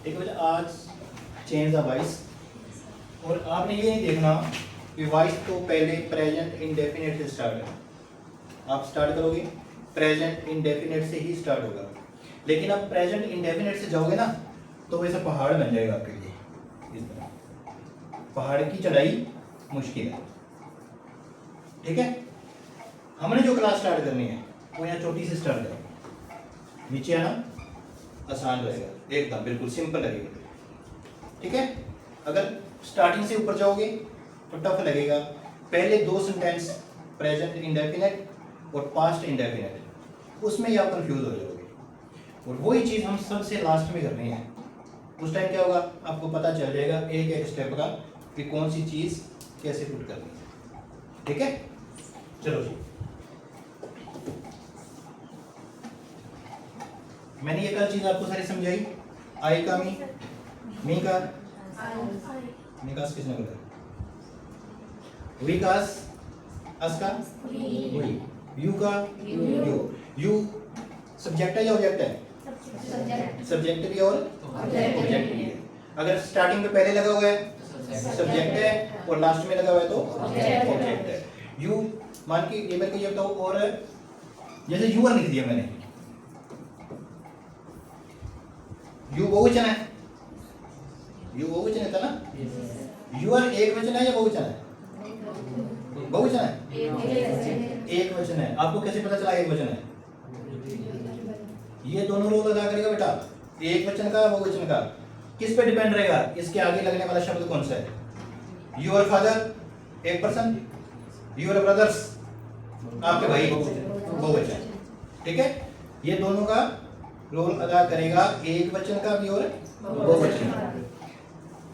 ठीक है बेटा, आज चेंज द वॉइस। और आपने ये नहीं देखना कि वॉइस तो पहले प्रेजेंट इंडेफिनिट से स्टार्ट है, आप स्टार्ट करोगे प्रेजेंट इंडेफिनिट से ही स्टार्ट होगा, लेकिन आप प्रेजेंट इंडेफिनिट से जाओगे ना तो वैसा पहाड़ बन जाएगा आपके लिए। इस तरह पहाड़ की चढ़ाई मुश्किल है। ठीक है, हमने जो क्लास स्टार्ट करनी है वो यहाँ चोटी से स्टार्ट करेंगे, नीचे आना आसान रहेगा, एकदम बिल्कुल सिंपल लगेगा। ठीक है, अगर स्टार्टिंग से ऊपर जाओगे तो टफ लगेगा। पहले दो सेंटेंस प्रेजेंट इंडेफिनिट और पास्ट इंडेफिनिट, उसमें ही आप कंफ्यूज हो जाओगे, और वही चीज़ हम सबसे लास्ट में करनी है। उस टाइम क्या होगा आपको पता चल जाएगा एक एक स्टेप का कि कौन सी चीज़ कैसे पुट करनी है। ठीक है, चलो जी, मैंने ये कल चीज़ आपको सारी समझाई। आई का मी का निकास किसने बोला, वी का अस का वही, यू का यू सब्जेक्ट है या ऑब्जेक्ट है? सब्जेक्ट भी और ऑब्जेक्ट भी है। अगर स्टार्टिंग में पहले लगा हुआ है सब्जेक्ट है और लास्ट में लगा हुआ है तो ऑब्जेक्ट है। यू मान के ये मेरे को ये बताओ, और जैसे यूर लिख दिया मैंने, यू बहुवचन है, यू बहुवचन था ना? यूर एक वचन है या बहुवचन है? बहुवचन है, एक वचन है। आपको कैसे पता चला एक वचन है? ये दोनों रोल अदा करेगा बेटा, एक वचन का बहुवचन का। किस पे डिपेंड रहेगा? इसके आगे लगने वाला शब्द कौन सा है? योर फादर एक पर्सन, योर ब्रदर्स आपके भाई बहुवचन। ठीक है, ये दोनों का रोल अदा करेगा, एक वचन का भी और बहुवचन का।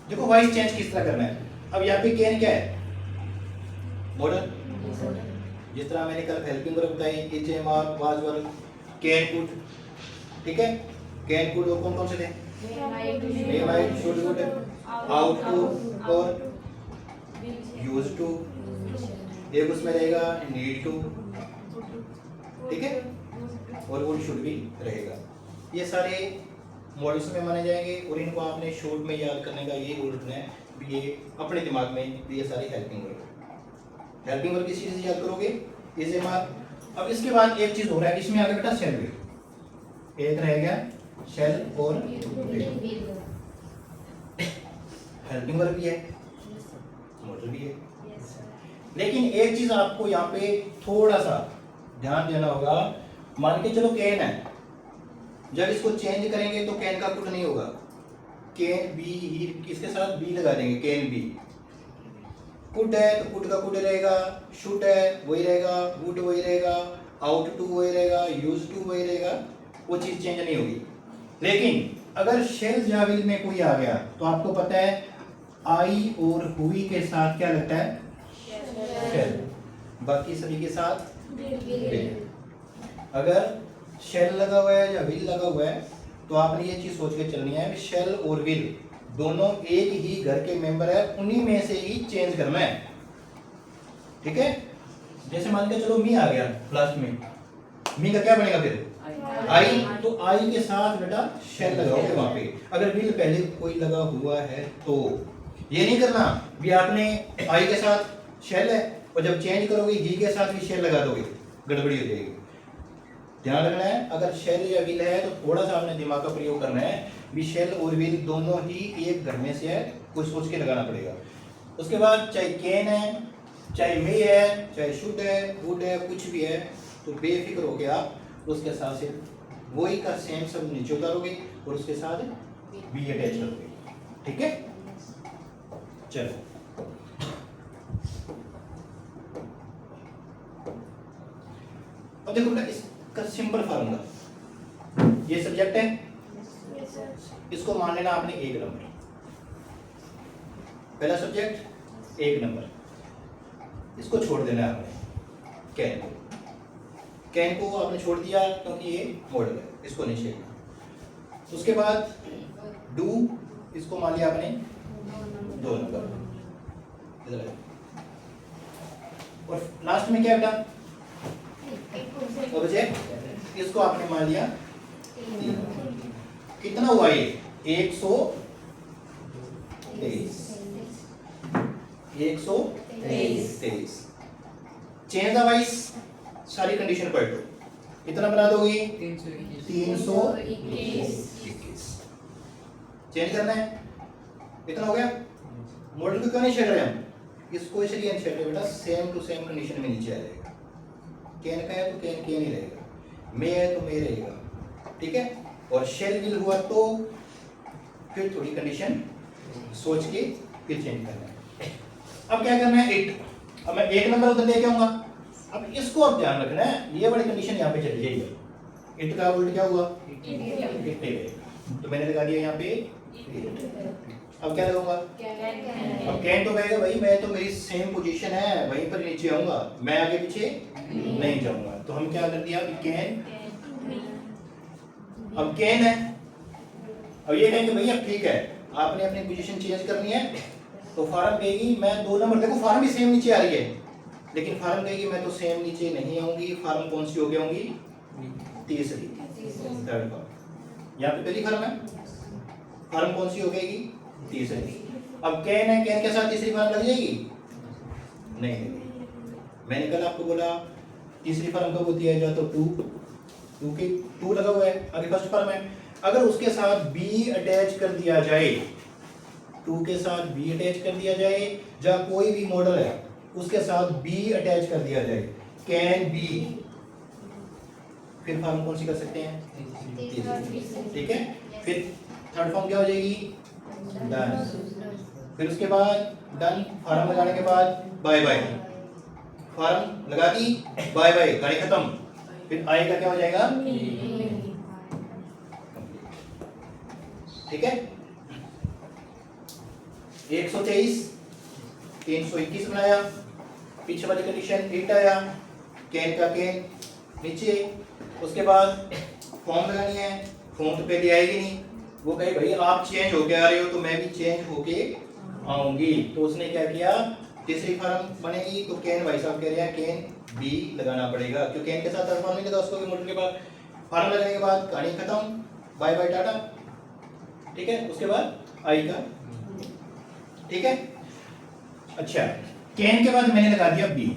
देखो वॉइस चेंज किस तरह करना है। अब यहाँ पे कैन क्या है? मॉडल, जिस तरह मैंने कल हेल्पिंग वर्ब बताई, is am are was verb, can could. ठीक है, कैन कुड और कौन कौन से थे? May might should would, ought और यूज्ड टू। एक उसमें रहेगा नीड टू, ठीक है, और वुड शुड भी रहेगा। ये सारे मॉडल्स में माने जाएंगे और इनको आपने शॉर्ट में याद करने का ये रूल रखना है भी, ये अपने दिमाग में भी ये सारी हेल्पिंग वर्ब किस चीज़ से याद करोगे? Is am are. अब इसके बाद एक चीज़ हो रहा है, इसमें आगे बेटा शेल विल, एक रह गया शेल और विल। हेल्पिंग वर्ब भी है, मॉडल भी है, लेकिन एक चीज़ आपको यहाँ पे थोड़ा सा ध्यान देना होगा। मान के चलो कैन है, जब इसको चेंज करेंगे तो कैन का कुड नहीं होगा, कैन बी ही किसके साथ बी लगा देंगे, कैन बी। कुड है तो कुड का कुड रहेगा, शुड है वही रहेगा, वुड वही रहेगा, आउट टू वही रहेगा, यूज टू वही रहेगा, वो चीज चेंज नहीं होगी। लेकिन अगर शेल या विल में कोई आ गया तो आपको पता है आई और हुई के साथ क्या लगता है? शेल, बाकी सभी के साथ विल। अगर शेल लगा हुआ है या विल लगा हुआ है तो आपने ये चीज सोच के चलनी है, शेल और विल दोनों एक ही घर के मेंबर है, उन्हीं में से ही चेंज करना है। ठीक है, जैसे मान के चलो मी आ गया लास्ट में, मी का क्या बनेगा फिर? आई, तो आई के साथ बेटा शेल लगाओगे वहां पे। अगर विल पहले कोई लगा हुआ है तो ये नहीं करना भी आपने आई के साथ शेल है और जब चेंज करोगे ही के साथ भी शेल लगा दोगे, गड़बड़ी हो जाएगी। ध्यान रखना है, अगर शेल या विल है तो थोड़ा सा आपने दिमाग का प्रयोग करना है भी शेल और विल दोनों ही एक घर में से है, कुछ सोच के लगाना पड़ेगा। उसके बाद चाहे कैन है, चाहे मे है, चाहे शुड है, वुड है, कुछ भी है, तो बेफिक्र होके आप उसके साथ से वही का सेम सब नीचे उतारोगे और उसके साथ बी अटैच करोगे। ठीक है, चलो अब देखो बेटा इसका सिंपल फार्मूला, ये सब्जेक्ट है, इसको मान लेना आपने एक नंबर, पहला सब्जेक्ट एक नंबर, इसको छोड़ देना है आपने कैन को। कैन को आपने छोड़ दिया क्योंकि ये मॉडल है, इसको नहीं छेड़ना। उसके बाद डू, इसको मान लिया आपने दो नंबर, इधर है। और लास्ट में क्या बेटा? इसको आपने मान लिया कितना हुआ ये? 123 123 चेंज द वाइस सारी कंडीशन पलटो, कितना बना दोगी 321 चेंज करना है, कितना हो गया। मॉडल को क्यों नहीं छेड़ रहे हम, इसको इसलिए नहीं छेड़ रहे बेटा, सेम टू सेम कंडीशन में नीचे आ जाएगा। कैन का है तो कैन के नहीं रहेगा, मे है तो मे रहेगा, ठीक है। और शेल विल हुआ तो फिर थोड़ी कंडीशन सोच के फिर चेंज करना है। अब क्या करना है, इट, अब मैं एक नंबर उधर लेके आऊंगा। अब इसको अब ध्यान रखना है, ये वाली कंडीशन यहाँ पे चली जाएगी। इट का उल्ट क्या हुआ, इट, तो मैंने लगा दिया यहाँ पे इट। अब क्या लगाऊंगा, अब कैन तो कहेगा भाई मैं तो मेरी सेम पोजीशन है, वहीं पर नीचे आऊंगा, मैं आगे पीछे नहीं जाऊंगा। तो हम क्या कर दिया, कैन, अब कैन है। अब ये कहेंगे भैया ठीक है आपने अपनी पोजीशन चेंज करनी है, तो फार्म कहेगी मैं 2 नंबर, देखो फार्म भी सेम नीचे आ रही है, लेकिन फार्म कहेगी मैं तो सेम नीचे नहीं आऊंगी। फार्म कौन सी हो गई होंगी, तीसरी, थर्ड फार्म। यहाँ पे पहली फार्म है, फार्म कौन सी हो गई, तीसरी। अब कैन है, कैन के साथ तीसरी फार्म लग जाएगी, नहीं लगेगी। मैंने कल आपको बोला तीसरी फार्म कब होती है, या तो 2 के 2 लगा हुआ है, अभी फर्स्ट फार्म है, अगर उसके साथ बी अटैच कर दिया जाए, 2 के साथ बी अटैच कर दिया जाए, या कोई भी मॉडल है उसके साथ बी अटैच कर दिया जाए, कैन बी, फिर फार्म कौन सी कर सकते हैं, तीसरी, ठीक है। फिर थर्ड फॉर्म क्या हो जाएगी, डन। फिर उसके बाद डन, फार्म लगाने के बाद बाय बाय, फार्म लगा दी, बाय बाय, गाड़ी खत्म। फिर आई का क्या हो जाएगा, ठीक है। 123 321 बनाया, पीछे वाली कंडीशन इट आया, कैन का कैन नीचे। उसके बाद फॉर्म लगानी है, फॉर्म तो पहले आएगी नहीं, वो कहे भाई आप चेंज होके आ रहे हो तो मैं भी चेंज होके आऊंगी। तो उसने क्या किया, तीसरी फार्म बनेगी तो कैन, भाई साहब कह रहे हैं कैन बी लगाना पड़ेगा, क्योंकि कैन के साथ थर्ड फॉर्म नहीं लगा, उसको भी मॉडल के बाद फार्म लगाने के बाद कहानी खत्म, बाय बाय टाटा, ठीक है। उसके बाद आई का, ठीक है। अच्छा, कैन के बाद मैंने लगा दिया बी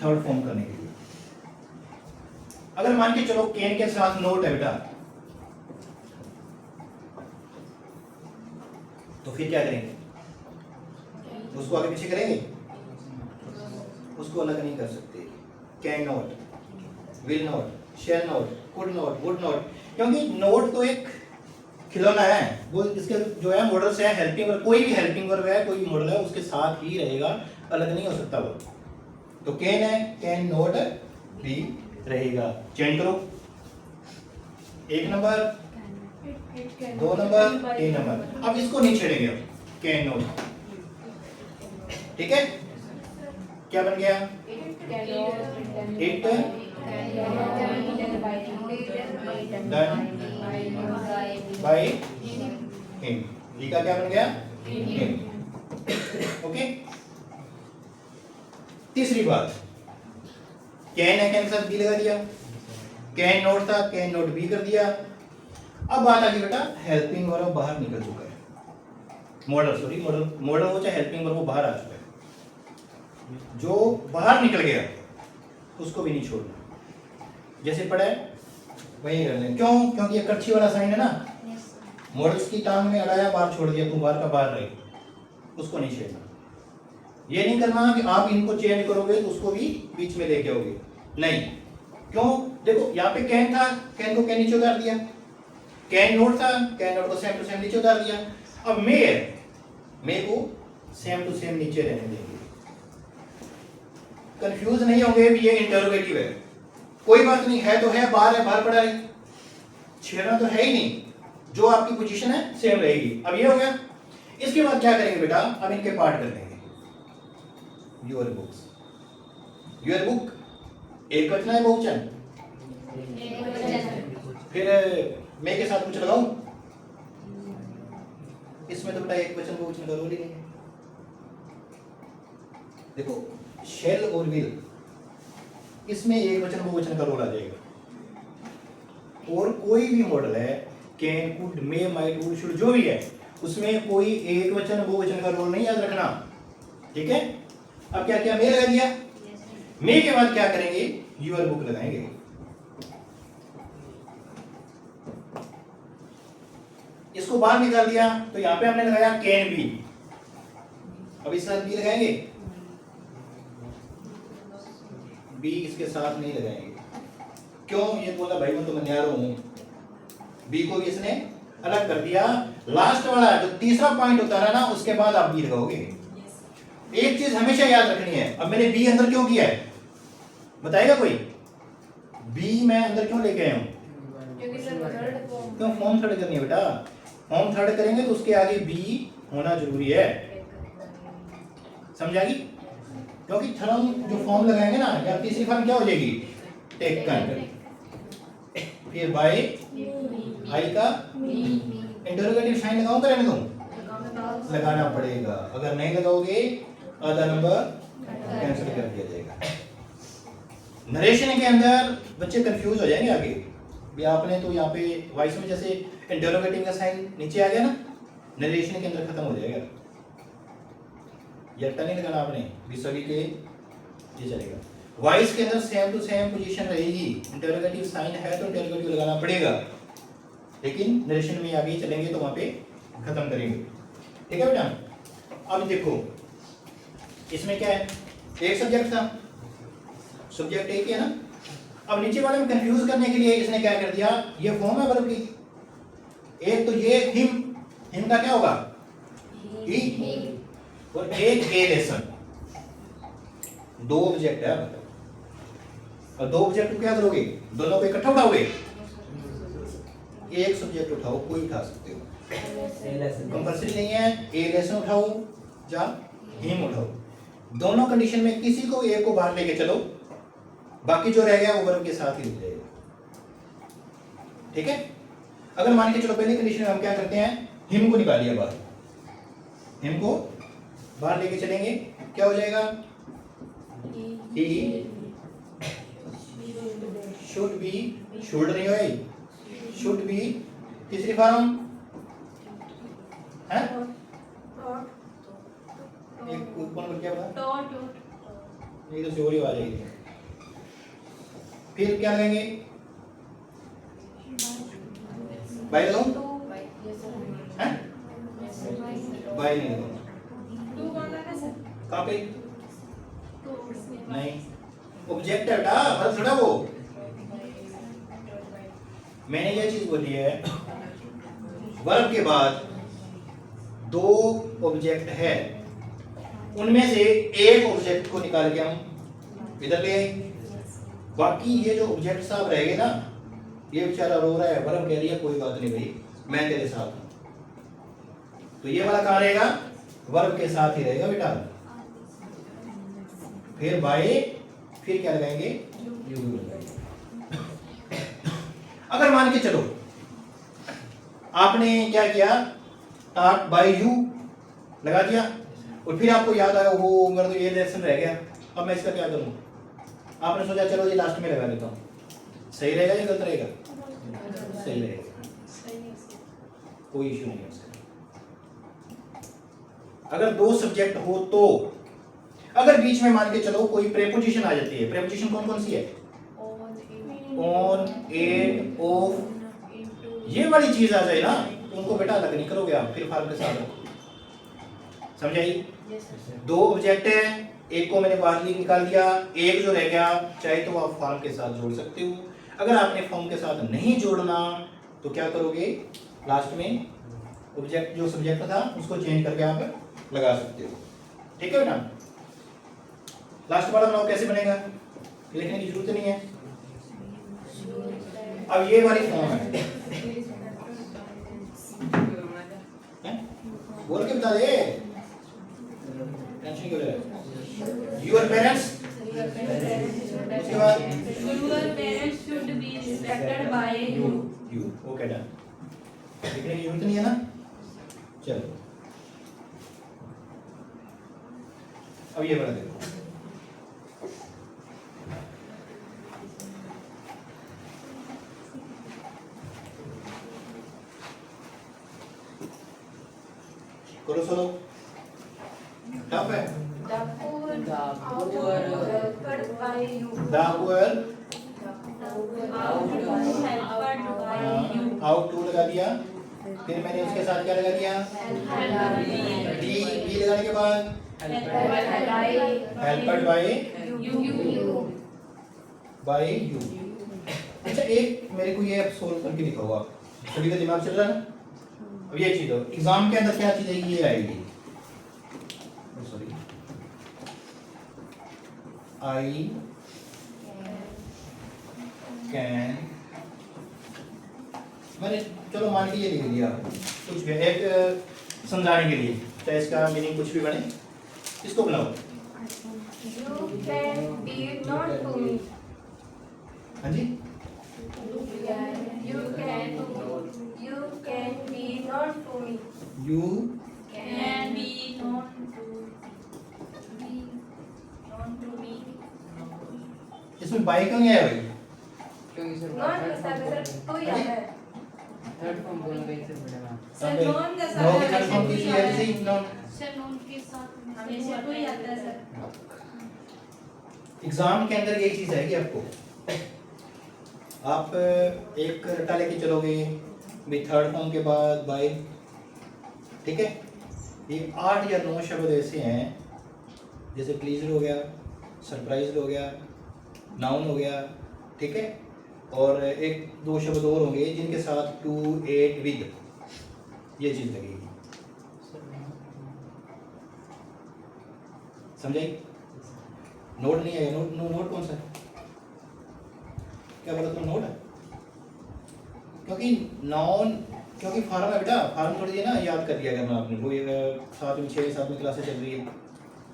थर्ड फॉर्म करने के लिए। अगर मान के चलो कैन के साथ नोट है बेटा, तो फिर क्या करेंगे, उसको आगे पीछे करेंगे, उसको अलग नहीं कर सकते। Can not, will not, shall not, could not, would not, क्योंकि नोट तो एक खिलौना है, वो इसके जो है मॉडल्स है हेल्पिंग वर्ब, कोई भी हेल्पिंग वर्ब है, कोई मॉडल है उसके साथ ही रहेगा, अलग नहीं हो सकता वो। तो कैन है, कैन नोट भी रहेगा। चेंज करो, 1 नंबर, 2 नंबर, 3 नंबर। अब इसको नहीं छेड़ेंगे, अब कैन नोट, ठीक है। क्या बन गया, it done by him, D का क्या बन गया, हिम, ओके। तीसरी बात, कैन है, कैन के साथ बी लगा दिया, कैन नोट था, कैन नोट बी कर दिया। अब बात आ गई बेटा हेल्पिंग वर्ब बाहर निकल चुका है, मॉडल, सॉरी मॉडल हो चाहे हेल्पिंग वर्ब वो बाहर आ चुका है। जो बाहर निकल गया उसको भी नहीं छोड़ना, जैसे पढ़ा है वही कर लें। क्यों, क्योंकि ये कच्ची वाला साइन है ना, मॉडल्स की टांग में अड़ाया, बाहर छोड़ दिया, तुम बाहर का बाहर रहे, उसको नहीं छेड़ना। ये नहीं करना कि आप इनको चेंज करोगे तो उसको भी बीच में लेके आओगे, नहीं। क्यों, देखो यहाँ पे कैन था, कैन को कैन नीचे उतार दिया, कैन नोट था, कैन नोट को सेम टू सेम नीचे उतार दिया। अब मे को सेम टू सेम नीचे रहने देंगे। कंफ्यूज नहीं होंगे भी ये इंटरोगेटिव है, कोई बात नहीं है, तो है, बाहर है, बाहर पड़ा है, छेड़ना तो है ही नहीं, जो आपकी पोजीशन है सेम रहेगी। अब ये हो गया। इसके बाद क्या करेंगे बेटा, अब इनके पार्ट कर देंगे। योर बुक्स, योर बुक एक वचन है, बहुवचन, फिर मैं के साथ कुछ लगाऊं, इसमें तो बेटा एक वचन बहुवचन का रोल ही नहीं है। देखो शेल और विल, इसमें एक वचन बहुवचन का रोल आ जाएगा। और कोई भी मॉडल है, can, could, may, might, would, should जो भी है उसमें कोई एक वचन बहुवचन का रोल नहीं याद रखना, ठीक है। अब क्या किया, मे लगा दिया, मे के बाद क्या करेंगे, यूर बुक लगाएंगे। इसको बाहर निकाल दिया तो यहां पे हमने लगाया कैन बी, अब इस साथ बी लगाएंगे, बी इसके साथ नहीं लगाएंगे, क्यों, ये बोला भाई मैं तो मनियारो हूं, बी को भी इसने अलग कर दिया। लास्ट वाला जो तीसरा पॉइंट होता है ना उसके बाद आप बी लगाओगे। एक चीज हमेशा याद रखनी है, अब मैंने बी अंदर क्यों किया है बताएगा कोई, बी मैं अंदर क्यों लेके आया हूं, क्यों, फॉर्म थर्ड करनी है बेटा, फॉर्म थर्ड करेंगे तो उसके आगे बी होना जरूरी है, समझागी, क्योंकि थर्ड जो फॉर्म लगाएंगे ना या तीसरी फॉर्म क्या हो जाएगी, टेकन, फिर बाय आई का इंटरोगेटिव साइन लगाऊं क्या रहने दूं, लगाना पड़ेगा, अगर नहीं लगाओगे आधा नंबर कैंसिल कर दिया जाएगा। नरेशन के अंदर बच्चे कंफ्यूज हो जाएंगे आगे भी, आपने तो यहाँ पे वॉइस में जैसे इंटरोगेटिव का साइन नीचे आ गया ना, नरेशन के अंदर खत्म हो जाएगा, यट्टा नहीं लगाना आपने भी, सभी के ये चलेगा। वॉइस के अंदर सेम टू सेम पोजीशन रहेगी, इंटरोगेटिव साइन है तो इंटरोगेटिव लगाना पड़ेगा, लेकिन नरेशन में आगे चलेंगे तो वहां पे खत्म करेंगे, ठीक है बेटा। अब देखो इसमें क्या है, एक सब्जेक्ट था, सब्जेक्ट एक है ना, अब नीचे वाले में कंफ्यूज करने के लिए इसने क्या कर दिया, ये फॉर्म है वर्ब की, एक तो ये हिम का क्या होगा, ही, और एक ए लेसन, दो ऑब्जेक्ट है, और दो ऑब्जेक्ट को क्या करोगे, दोनों को इकट्ठा उठाओगे, एक सब्जेक्ट उठाओ, कोई उठा सकते हो, कंपल्सरी नहीं है, ए लेसन उठाओ या हिम उठाओ, दोनों कंडीशन में किसी को एक को बाहर लेके चलो, बाकी जो रह गया वो वर्ब के साथ ही रुक जाएगा, ठीक है। अगर मान के चलो पहली कंडीशन में हम क्या करते हैं, हिम को निकालिए बाहर, हिम को बाहर लेके चलेंगे, क्या हो जाएगा, ही शुड बी, शुड नहीं होए, शुड बी, तीसरी फॉर्म है, एक ऊपर पर क्या बोला, ये तो चोरी आ जाएगी, फिर क्या कहेंगे, बाय लगाऊं, हैं, बाय नहीं लगाऊं, कहाँ पे, नहीं, ऑब्जेक्ट है बेटा, बस थोड़ा वो, मैंने ये चीज बोली है, वर्ब के बाद दो ऑब्जेक्ट है, उनमें से एक ऑब्जेक्ट को निकाल के हम इधर ले आए, बाकी ये जो ऑब्जेक्ट साहब रहेंगे ना, ये बेचारा रो रहा है, वर्ब कह रही है कोई बात नहीं भाई मैं तेरे साथ हूं, तो ये वाला कहां रहेगा, वर्ब के साथ ही रहेगा बेटा, फिर बाय, फिर क्या लगाएंगे, यू लगाएंगे। अगर मान के चलो आपने क्या किया, टाट बाय यू लगा दिया, और फिर आपको याद आया वो मेरा तो ये लेसन रह गया, अब मैं इसका क्या करूं, आपने सोचा चलो ये लास्ट में लगा देता हूं, सही रहेगा या गलत रहेगा, सही रहेगा, कोई इश्यू नहीं है उसका। अगर दो सब्जेक्ट हो तो, अगर बीच में मान के चलो कोई प्रेपोजिशन आ जाती है, प्रेपोजिशन कौन कौन सी है, ऑन, एट, ऑफ, ये वाली चीज आ जाए ना तो उनको बेटा अलग नहीं करोगे आप, फिर फार्म के साथ रखो, समझाइए। दो ऑब्जेक्ट है, एक को मैंने बाहर निकाल दिया, एक जो रह गया चाहे तो आप फॉर्म के साथ जोड़ सकते हो, अगर आपने फॉर्म के साथ नहीं जोड़ना तो क्या करोगे, लास्ट में ऑब्जेक्ट जो सब्जेक्ट था उसको चेंज करके आप लगा सकते हो, ठीक है बेटा। लास्ट वाला बनाओ, कैसे बनेगा, लिखने की जरूरत नहीं है, अब ये वाली फॉर्म है, बोल के बता दे, टेंशन क्यों ले रहा है, योर पेरेंट्स, उसके बाद Your parents should be respected by you. You, okay done, लिखने की जरूरत नहीं है ना, चलो अब ये वाला देखो, करो सोलो, टफ है। The poor helped by you. The poor Helped by you. Ought लगा दिया, फिर मैंने उसके साथ क्या लगा दिया, डी बी लगाने के बाद हेल्प्ड बाय यू। अच्छा एक मेरे को ये अब सोल्व करके दिखाओ आप, सभी का दिमाग चल रहा है ना। अब ये चीज हो एग्जाम के अंदर क्या चीज आएगी, ये आएगी सॉरी आई कैन, मैंने चलो मान के ये लिख दिया कुछ भी एक समझाने के लिए, चाहे इसका मीनिंग कुछ भी बने, इसको बनाओ। You can be not to me. हाँ जी You can be not to me. You Can be not to me. इसमें बाई क्यों नहीं आया भाई, क्योंकि सर Not के साथ अगर तो ही आता है। थर्ड फॉर्म बोलना कैसे पड़ेगा? सर नॉन का नो साथ के थर्ड फॉर्म की है जैसे ही नो सर नॉन के साथ हमेशा तो ही आता है सर। एग्जाम के अंदर यही चीज आएगी आपको। आप एक रट्टा लेके चलोगे भी थर्ड फॉर्म के बाद बाय, ठीक है। ये 8 या 9 शब्द ऐसे हैं जैसे प्लीजर हो गया, सरप्राइज हो गया, नाउन हो गया, ठीक है। और एक दो शब्द और होंगे जिनके साथ टू एट विद ये चीज लगेगी, समझाई। नोट नहीं है, नोट कौन सा है, क्या बोला तुम, नोट है। क्योंकि नाउन, क्योंकि फार्म है बेटा, फार्म थोड़ी है ना याद कर दिया करना आपने, वो 7वीं 6वीं 7वीं क्लासेस चल रही है,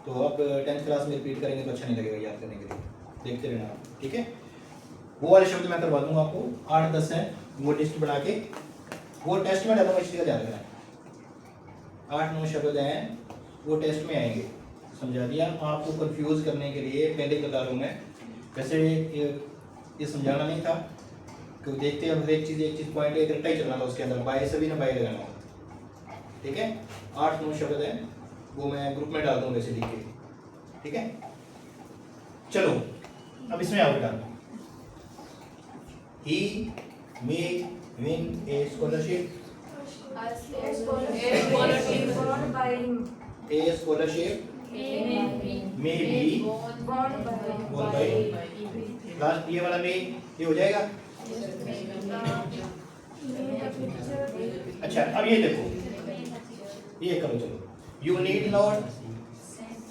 तो अब 10th क्लास में रिपीट करेंगे तो अच्छा नहीं लगेगा याद करने के लिए, देखते रहना, ठीक है। वो वाले शब्द मैं करवा दूंगा आपको, 8-10 हैं, वो लिस्ट बना के वो टेस्ट में डालूंगा, इसलिए ध्यान रखना है। 8-9 शब्द हैं वो टेस्ट में आएंगे, समझा दिया। आपको कंफ्यूज करने के लिए पहले बता रहा हूँ मैं, वैसे ये समझाना नहीं था क्योंकि देखते हैं हर एक चीज़ पॉइंट एक रट्टा ही चलना था उसके अंदर, बाय सभी ने बाय लगाना होगा, ठीक है। 8-9 शब्द हैं वो मैं ग्रुप में डाल दूँगा वैसे लिख के, ठीक है। चलो अब इसमें आओ बेटा। He may win a scholarship. A scholarship won by him. A scholarship may be Won won by last ये वाला में ये हो जाएगा। अच्छा अब ये देखो, ये करो चलो। You need not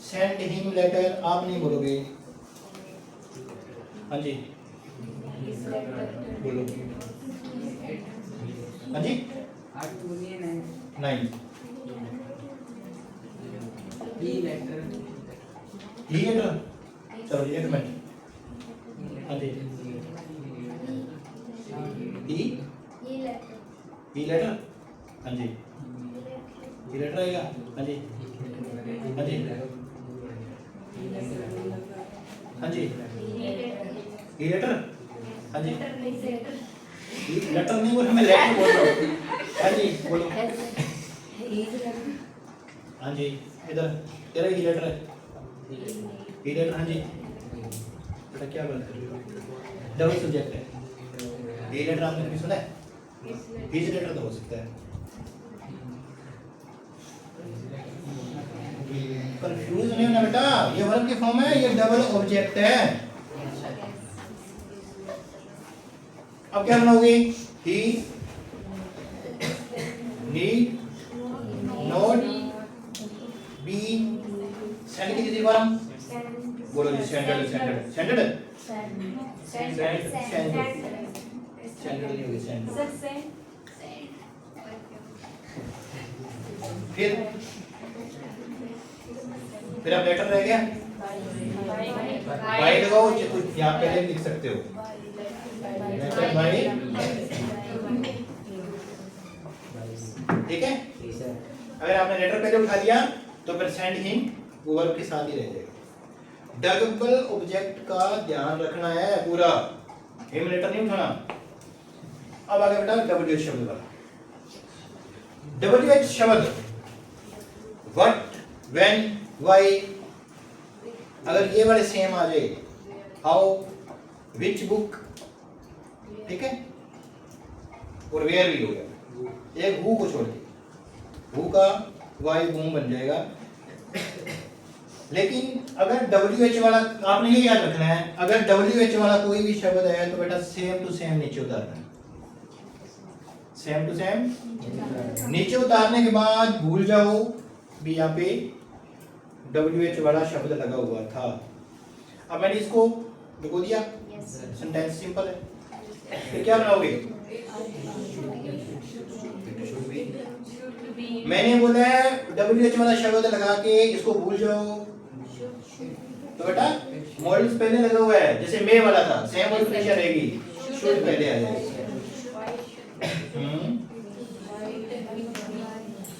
send him letter, आप नहीं बोलोगे, हाँ जी बोलो, हाँ जी 8 यूनियन है, 9 बी लेटर, ही लेटर, चलो एक मिनट, हाँ जी ही लेटर, हाँ जी ही लेटर आएगा, हाँ जी हाँ जी हाँ जी ही लेटर, हाँ जी लेटर नहीं बोल, मैं लेटर बोल रहा हूँ, हाँ जी बोलो, हाँ जी इधर तेरा ही लेटर है, ही लेटर, हाँ जी बेटा क्या बात कर रहे हो, डबल सब्जेक्ट है, ही लेटर आपने कभी सुना है, हिज लेटर तो हो सकता है। कंफ्यूज नहीं होना बेटा, ये वर्ब की फॉर्म है, ये डबल ऑब्जेक्ट है। अब क्या बनाओगे, ही नीड नॉट बी, सेंड की कितनी बार हम बोलो जी, स्टैंडर्ड स्टैंडर्ड स्टैंडर्ड स्टैंडर्ड नहीं होगी, स्टैंडर्ड। फिर अब लेटर रह गया, बाय लगाओ, कुछ यहाँ पहले लिख सकते हो, लेटर बाय, ठीक है। अगर आपने लेटर पहले उठा लिया तो फिर सेंड हिम वो वर्ब के साथ ही रह जाएगा। डबल ऑब्जेक्ट का ध्यान रखना है पूरा, हिम लेटर नहीं उठाना। अब आगे बेटा डब्ल्यू एच शब्द का, डब्ल्यू एच शब्द व्हाट, व्हेन, व्हाई, अगर ये वाले सेम आ जाए, हाउ, विच बुक, ठीक है, और वेयर भी हो गया, एक हु को छोड़ के, हु का वाई बूम बन जाएगा। लेकिन अगर WH वाला, आपने ये याद रखना है, अगर WH वाला कोई भी शब्द है तो बेटा सेम टू सेम नीचे उतारना है, सेम टू सेम नीचे उतारने के बाद भूल जाओ भी यहाँ पे WH वाला शब्द लगा हुआ था। अब मैंने इसको लिखो दिया, सेंटेंस सिंपल है, फिर क्या बनाओगे, मैंने बोला है WH वाला शब्द लगा के इसको भूल जाओ, तो बेटा मॉडल्स पहले लगा हुआ है, जैसे मे वाला था सेम मॉडिफिकेशन रहेगी, शुड पहले आ जाएगी।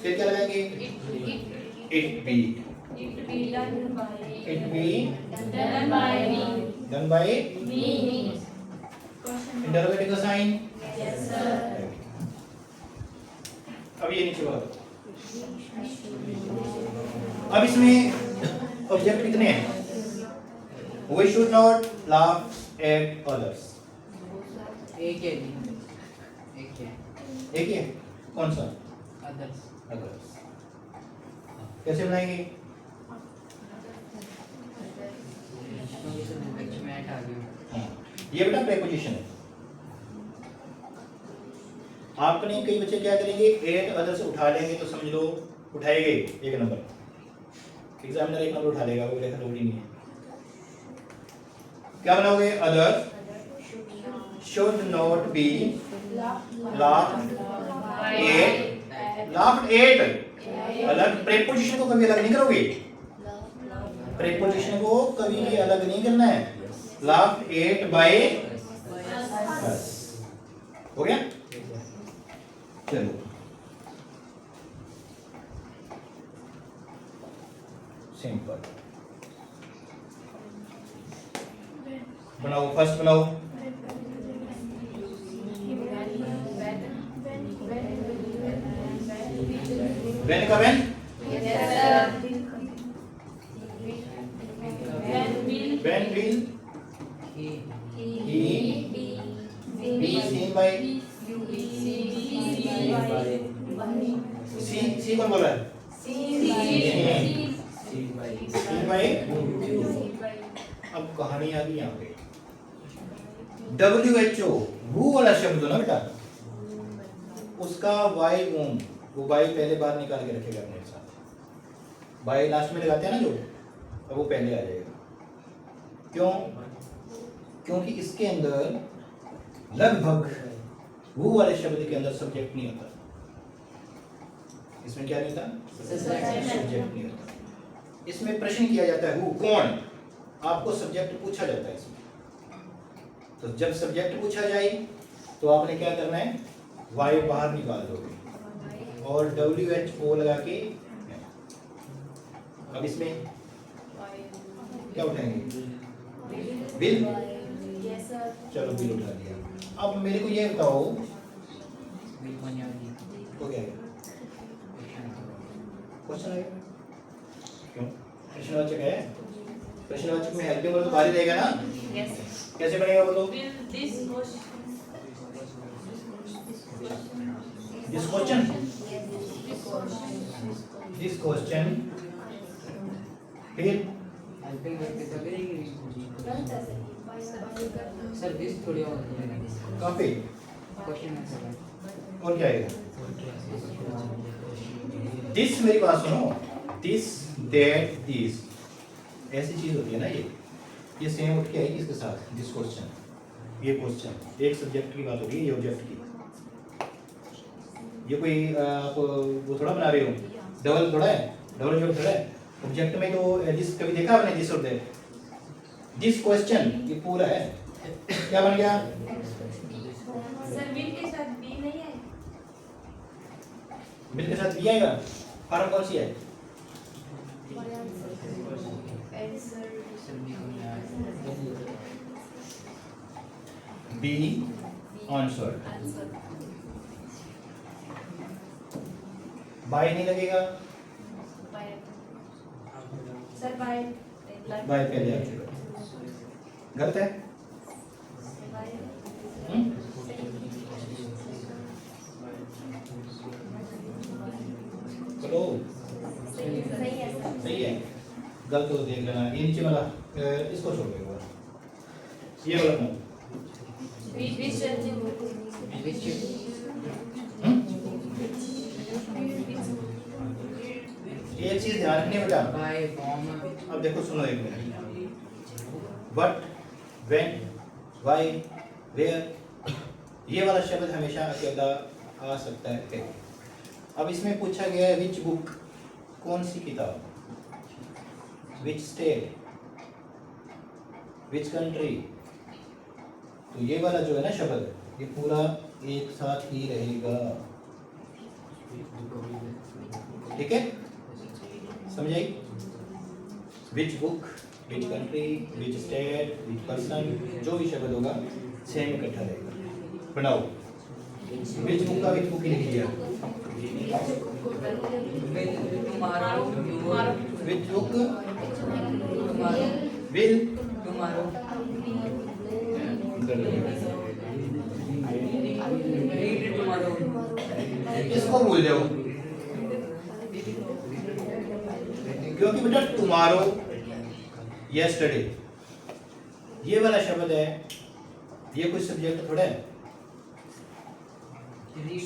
फिर क्या लगाएंगे, it be, it be done by interrogative का साइन। अब ये नीचे बढ़ो, अब इसमें ऑब्जेक्ट कितने हैं, we should not laugh at others, एक है जी, एक है एक ही है, कौन सा, अदर्स, others, कैसे बनाएंगे, क्योंकि सर एक्च में ऐड आ गया। हाँ, ये बेटा प्रीपोजिशन है। आपने कई बच्चे क्या करेंगे, एट अदर्स उठा लेंगे तो समझ लो उठाएंगे एक नंबर, एग्जामिनर एक नंबर उठा लेगा, वो लेखा जरूरी नहीं है। क्या बनाओगे, other should not be laughed eight, अलग प्रीपोजिशन को कभी अलग नहीं करोगे, प्रीपोजिशन को कभी भी अलग नहीं करना है, लाफ्ड एट बाय अस, हो गया। चलो सिंपल बनाओ, फर्स्ट बनाओ, व्हेन का when, when will he be seen by, सी कौन बोल रहा है, seen by, अब कहानी आ गई यहाँ पे, WHO वो वाला शब्द ना बेटा, उसका वाई वूम, वो वाई पहले बार निकाल के रखेगा अपने साथ, वाई लास्ट में लगाते हैं ना जो, अब वो पहले आ जाएगा, क्यों, क्योंकि इसके अंदर लगभग वो वाले शब्द के अंदर सब्जेक्ट नहीं होता, इसमें क्या नहीं होता, सब्जेक्ट नहीं होता, इसमें प्रश्न किया जाता है, वो कौन, आपको सब्जेक्ट पूछा जाता है इसमें, तो जब सब्जेक्ट पूछा जाए तो आपने क्या करना है, वाई बाहर निकाल दोगे और WHO लगा के, अब इसमें क्या उठाएंगे, बिल, चलो बिल उठा दिया। अब मेरे को ये बताओ, हो गया क्वेश्चन है, क्यों प्रश्नवाचक है, प्रश्नवाचक में हेल्पिंग वर्ब तो बाहर ही रहेगा ना, कैसे बनेगा बोलो, दिस क्वेश्चन, फिर हेल्पिंग वर्ब के सभी सर दिस थोड़ी और काफी, क्वेश्चन आंसर और क्या आएगा, दिस, मेरी बात सुनो, दिस दैट दिस, ऐसी चीज होती है ना, ये सेम उठ के आएगी इसके साथ, दिस क्वेश्चन, ये क्वेश्चन, एक सब्जेक्ट की बात होगी, ये ऑब्जेक्ट की, ये कोई आप वो थोड़ा बना रहे हो, डबल थोड़ा है, डबल ऑब्जेक्ट थोड़ा है, ऑब्जेक्ट में तो दिस कभी देखा आपने, दिस और दैट, दिस क्वेश्चन ये पूरा है, क्या बन गया, सर बिल के साथ बी नहीं है, बिल के साथ बी आएगा, फॉर्म कौन सी है, बी आंसर, बाय नहीं लगेगा, सर बाय बाय पहले आती है। गलत है? चलो सही है। गलत तो देख लेना। ये नीचे वाला इसको छोड़ दो एक बार। ये वाला कौन? एक चीज ध्यान रखनी है बेटा। बाय फॉर्म अब देखो सुनो एक minute. What, when, why, where, ये वाला शब्द हमेशा अकेला आ सकता है। अब इसमें पूछा गया है विच बुक, कौन सी किताब, विच स्टेट, विच कंट्री। तो ये वाला जो है ना शब्द, ये पूरा एक साथ ही रहेगा। ठीक है, समझ आई? Which book, which country, which state, which person, जो भी शब्द होगा सेम इकट्ठा रहेगा। बनाओ। विच बुक का विच बुक ही लिख दिया। Tomorrow which book tomorrow will tomorrow read tomorrow इसको भूल जाओ, क्योंकि बेटा टुमारो, यस्टरडे, ये वाला शब्द है, ये कोई सब्जेक्ट थोड़ा है।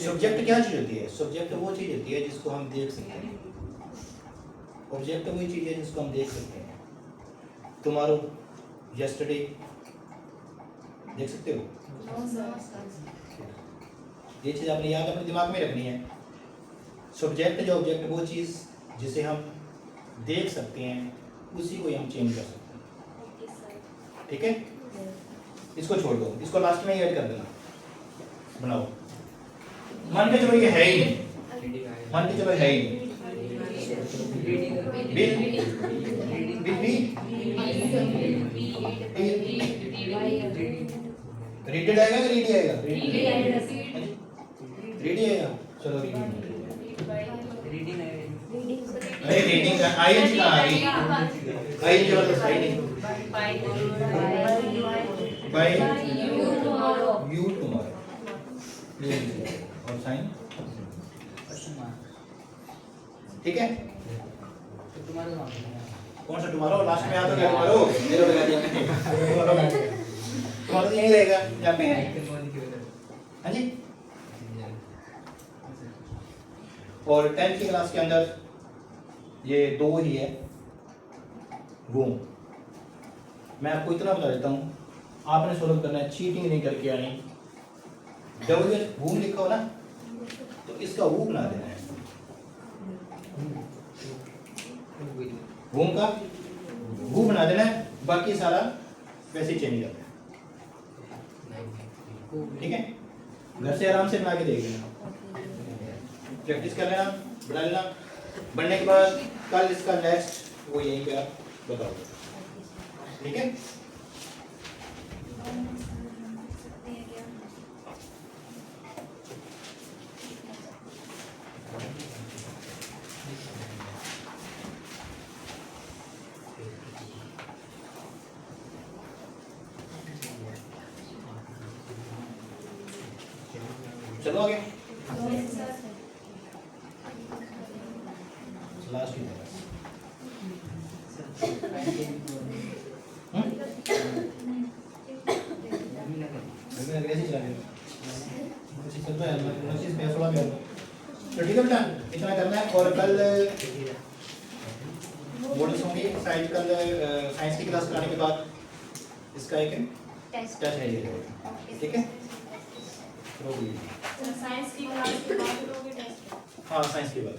सब्जेक्ट क्या चीज होती है? सब्जेक्ट वो चीज होती है जिसको हम देख सकते हैं। ऑब्जेक्ट वही चीज है जिसको हम देख सकते हैं। टुमारो, यस्टरडे देख सकते हो? ये चीज आपने याद अपने दिमाग में रखनी है। सब्जेक्ट जो ऑब्जेक्ट वो चीज जिसे हम देख सकते हैं, उसी को हम चेंज कर सकते हैं। ठीक है, इसको छोड़ दो, इसको लास्ट में ऐड कर देना। बनाओ। मान के चलो ये है ही नहीं, मान के चलो है ही नहीं। बिल बिल भी रीडेड आएगा कि रीडी आएगा? रीडी आएगा। चलो रीडिंग। अरे रीडिंग का आईएनजी कहाँ आ गई? आईएनजी वाला सही नहीं। By you tomorrow. और साइन ठीक है। टुमारो कौन सा टुमारो? लास्ट में आ तो गया टुमारो। मेरे लगा दिया मैंने। टुमारो तो यहीं रहेगा यहाँ पे है। हाँ जी। और 10th की क्लास के अंदर ये दो ही है। वो मैं आपको इतना बता देता हूँ, आपने सोल्व करना है, चीटिंग नहीं करके आनी। डब्ल्यू वूम लिखा हो ना, तो इसका वू बना देना है। वूम का वू बना देना है, बाकी सारा वैसे ही चेंज करना है। ठीक है, घर से आराम से बना के देख लेना, प्रैक्टिस कर लेना, बना लेना। बनने के बाद कल इसका नेक्स्ट वो यहीं पे आप बताओ। ठीक है, चलो आगे। लास्ट की तो ठीक है बेटा, इतना करना है। और कल मॉडल्स होंगे साइंस, कल साइंस की क्लास कराने के बाद इसका एक टेस्ट है ये। ठीक है, साइंस की क्लास के बाद लोगे टेस्ट। हाँ साइंस की बात।